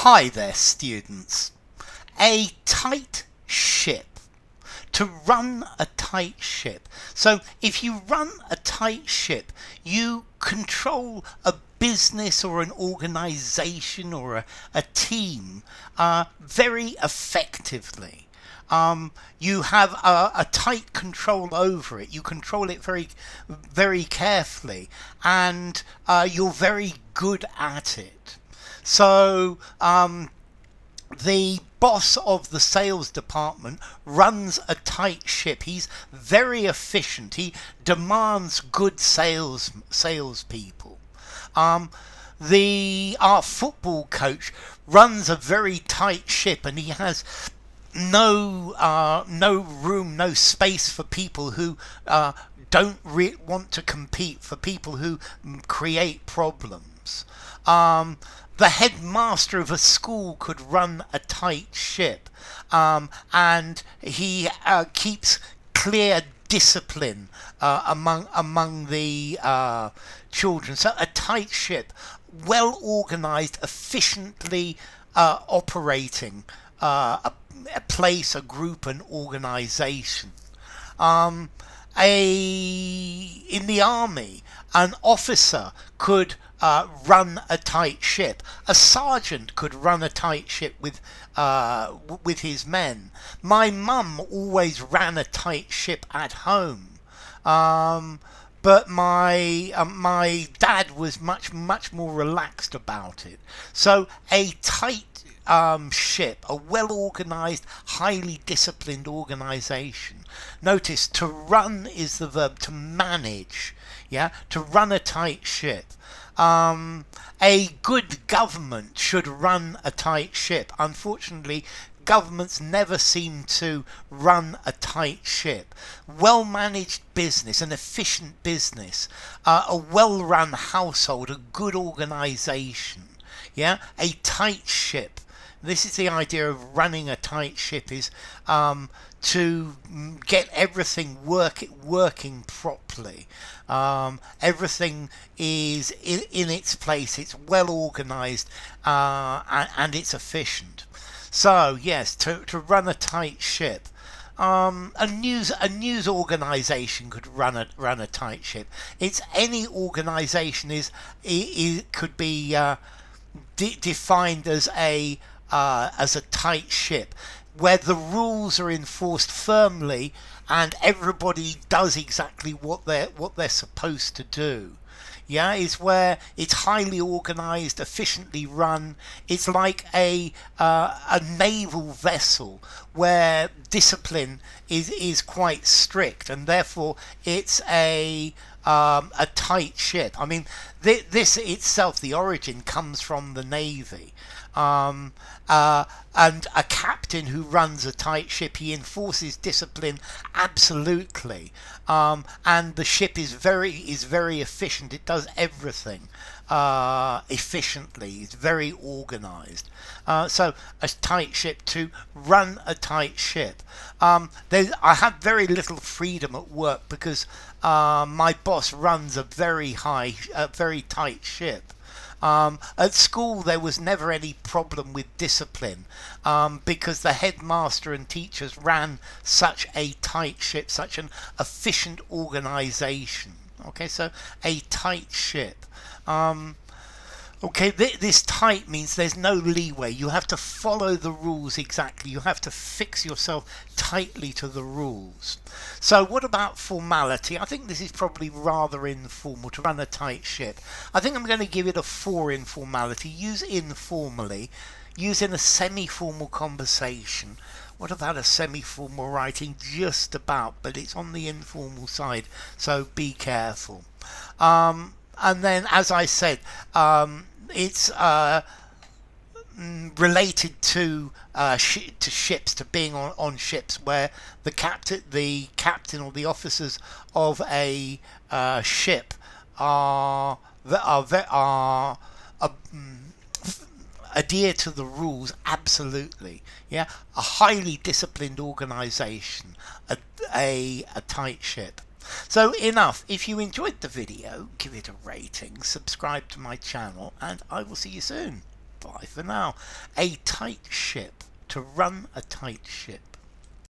Hi there, students. A tight ship. To run a tight ship. So if you run a tight ship, you control a business or an organization or a team very effectively. You have a tight control over it. You control it very carefully, and you're very good at it. So the boss of the sales department runs a tight ship. He's very efficient. He demands good salespeople. Our football coach runs a very tight ship, and he has no room, no space for people who don't want to compete, for people who create problems. The headmaster of a school could run a tight ship, and he keeps clear discipline among the children. So a tight ship, well organized, efficiently operating a place, a group, an organization. In the army, an officer could run a tight ship. A sergeant could run a tight ship with his men. My mum always ran a tight ship at home, but my dad was much more relaxed about it. So a tight ship, a well organized, highly disciplined organization. Notice to run is the verb, to manage. Yeah, to run a tight ship. A good government should run a tight ship. Unfortunately, governments never seem to run a tight ship. Well-managed business, an efficient business, a well-run household, a good organization. Yeah, a tight ship. This is the idea of running a tight ship, is to get everything working properly. Everything is in its place. It's well organized and it's efficient. So yes, to run a tight ship. A news organization could run a tight ship. It's any organization could be defined as a tight ship, where the rules are enforced firmly and everybody does exactly what they're supposed to do. Yeah, is where it's highly organized, efficiently run. It's like a naval vessel where discipline is quite strict, and therefore it's a tight ship. I mean, this itself, the origin comes from the Navy. And a captain who runs a tight ship, he enforces discipline absolutely, and the ship is very efficient. It does everything efficiently. It's very organized. So a tight ship, to run a tight ship. I have very little freedom at work because my boss runs a very tight ship. At school there was never any problem with discipline, because the headmaster and teachers ran such a tight ship, such an efficient organization. Okay, so a tight ship. Okay, this tight means there's no leeway. You have to follow the rules exactly. You have to fix yourself tightly to the rules. So what about formality? I think this is probably rather informal, to run a tight ship. I think I'm going to give it a 4 in formality. Use informally. Use in a semi-formal conversation. What about a semi-formal writing? Just about, but it's on the informal side, so be careful. And then, as I said, it's related to ships, to being on ships, where the captain or the officers of a ship adhere to the rules absolutely. Yeah, a highly disciplined organization, a tight ship. So enough. If you enjoyed the video, give it a rating, subscribe to my channel, and I will see you soon. Bye for now. A tight ship. To run a tight ship.